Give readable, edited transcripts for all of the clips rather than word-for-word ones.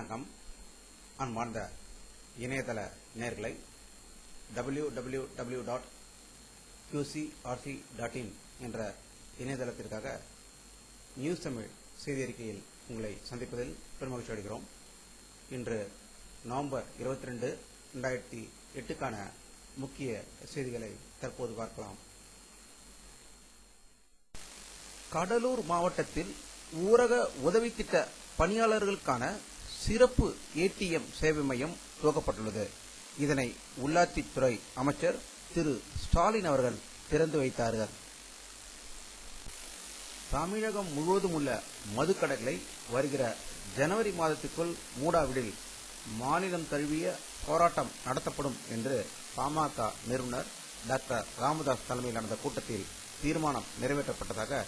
வணக்கம். அன்பார்ந்த இணையதள நேயர்களை www.qcrc.in என்ற இணையதளத்திற்காக நியூஸ் தமிழ் செய்தி அறிக்கையில் உங்களை சந்திப்பதில் பெருமகிழ்ச்சி அடைகிறோம். இன்று நவம்பர் 22, 2008க்கான முக்கிய செய்திகளை தற்போது பார்க்கலாம். கடலூர் மாவட்டத்தில் ஊரக உதவி திட்ட பணியாளர்களுக்கான சிறப்பு ஏடிஎம் சேவை மையம் துவக்கப்பட்டுள்ளது. இதனை உள்ளாட்சித்துறை அமைச்சர் திரு ஸ்டாலின் அவர்கள் திறந்து வைத்தார்கள். தமிழகம் முழுவதும் உள்ள மதுக்கடைகளை வருகிற ஜனவரி மாதத்திற்குள் மூடாவிடில் மாநிலம் தழுவிய போராட்டம் நடத்தப்படும் என்று பாமக நிறுவனர் டாக்டர் ராமதாஸ் தலைமையில் நடந்த கூட்டத்தில் தீர்மானம் நிறைவேற்றப்பட்டதாக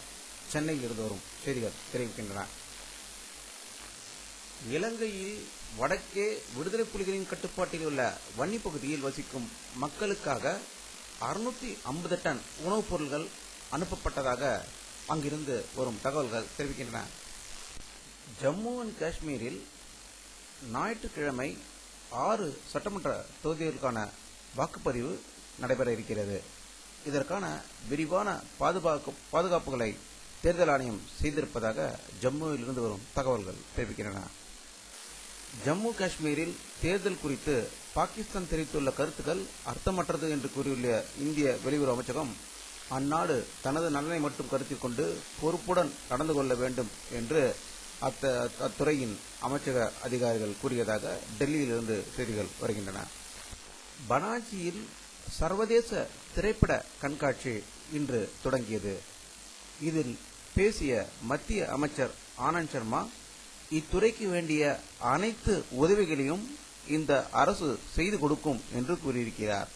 சென்னையில் இருந்து வரும் செய்திகள் தெரிவிக்கின்றன. இலங்கையில் வடக்கே விடுதலை புலிகளின் கட்டுப்பாட்டில் உள்ள வன்னி பகுதியில் வசிக்கும் மக்களுக்காக 650 டன் உணவுப் பொருட்கள் அனுப்பப்பட்டதாக அங்கிருந்து வரும் தகவல்கள் தெரிவிக்கின்றன. ஜம்மு அண்ட் காஷ்மீரில் ஞாயிற்றுக்கிழமை 6 சட்டமன்ற தொகுதிகளுக்கான வாக்குப்பதிவு நடைபெற இருக்கிறது. இதற்கான விரிவான பாதுகாப்புகளை தேர்தல் ஆணையம் செய்திருப்பதாக ஜம்முவில் இருந்து வரும் தகவல்கள் தெரிவிக்கின்றன. ஜம்மு காஷ்மீரில் தேர்தல் குறித்து பாகிஸ்தான் தெரிவித்துள்ள கருத்துக்கள் அர்த்தமற்றது என்று கூறியுள்ள இந்திய வெளியுறவு அமைச்சகம் அந்நாடு தனது நலனை மட்டும் கருத்தில் கொண்டு பொறுப்புடன் நடந்து கொள்ள வேண்டும் என்று அத்துறையின் அமைச்சக அதிகாரிகள் கூறியதாக டெல்லியிலிருந்து செய்திகள் வருகின்றன. பனாஜியில் சர்வதேச திரைப்பட கண்காட்சி இன்று தொடங்கியது. இதில் பேசிய மத்திய அமைச்சர் ஆனந்த் சர்மா இத்துறைக்கு வேண்டிய அனைத்து உதவிகளையும் இந்த அரசு செய்து கொடுக்கும் என்று கூறியிருக்கிறார்.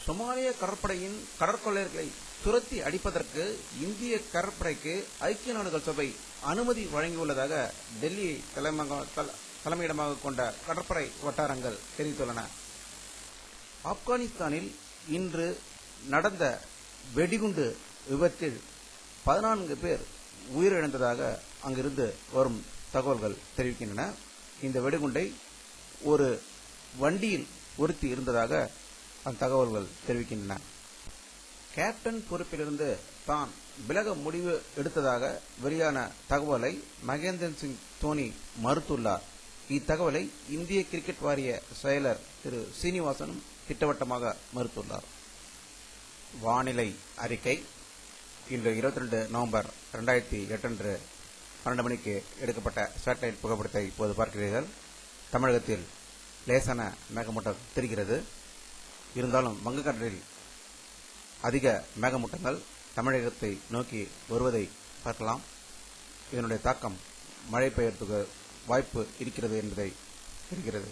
சொமாலிய கடற்படையின் கடற்கொள்ளையர்களை துரத்தி அடிப்பதற்கு இந்திய கடற்படைக்கு ஐக்கிய நாடுகள் சபை அனுமதி வழங்கியுள்ளதாக டெல்லியை தலைமையிடமாக கொண்ட கடற்படை வட்டாரங்கள் தெரிவித்துள்ளன. ஆப்கானிஸ்தானில் இன்று நடந்த வெடிகுண்டு விபத்தில் 14 பேர் உயிரிழந்ததாக அங்கிருந்து வரும் தகவல்கள் தெரிவிக்கின்றன. இந்த வெடிகுண்டை ஒரு வண்டியில் உறுத்தி இருந்ததாக அந்த தகவல்கள் தெரிவிக்கின்றன. கேப்டன் பொறுப்பிலிருந்து தான் விலக முடிவு எடுத்ததாக வெளியான தகவலை மகேந்திர சிங் தோனி மறுத்துள்ளார். இத்தகவலை இந்திய கிரிக்கெட் வாரிய செயலர் திரு சீனிவாசனும் திட்டவட்டமாக மறுத்துள்ளார். வானிலை அறிக்கை. இன்று 22 நவம்பர் 2008 அன்று 12 மணிக்கு எடுக்கப்பட்ட சேட்டலைட் புகைப்படத்தை இப்போது பார்க்கிறீர்கள். தமிழகத்தில் லேசான மேகமூட்டம் தெரிகிறது. இருந்தாலும் வங்கக்கடலில் அதிக மேகமூட்டங்கள் தமிழகத்தை நோக்கி வருவதை பார்க்கலாம். இதனுடைய தாக்கம் மழை பெய்யறதுக்கு வாய்ப்பு இருக்கிறது என்பதை தெரிகிறது.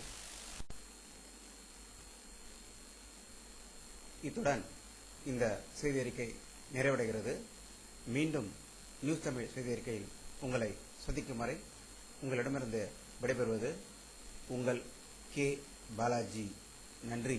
இத்துடன் இந்த செய்தி அறிக்கை நிறைவடைகிறது. மீண்டும் நியூஸ் தமிழ் செய்தி அறிக்கையில் உங்களை சந்திக்கும் வரை உங்களிடமிருந்து விடைபெறுவது உங்கள் கே பாலாஜி. நன்றி.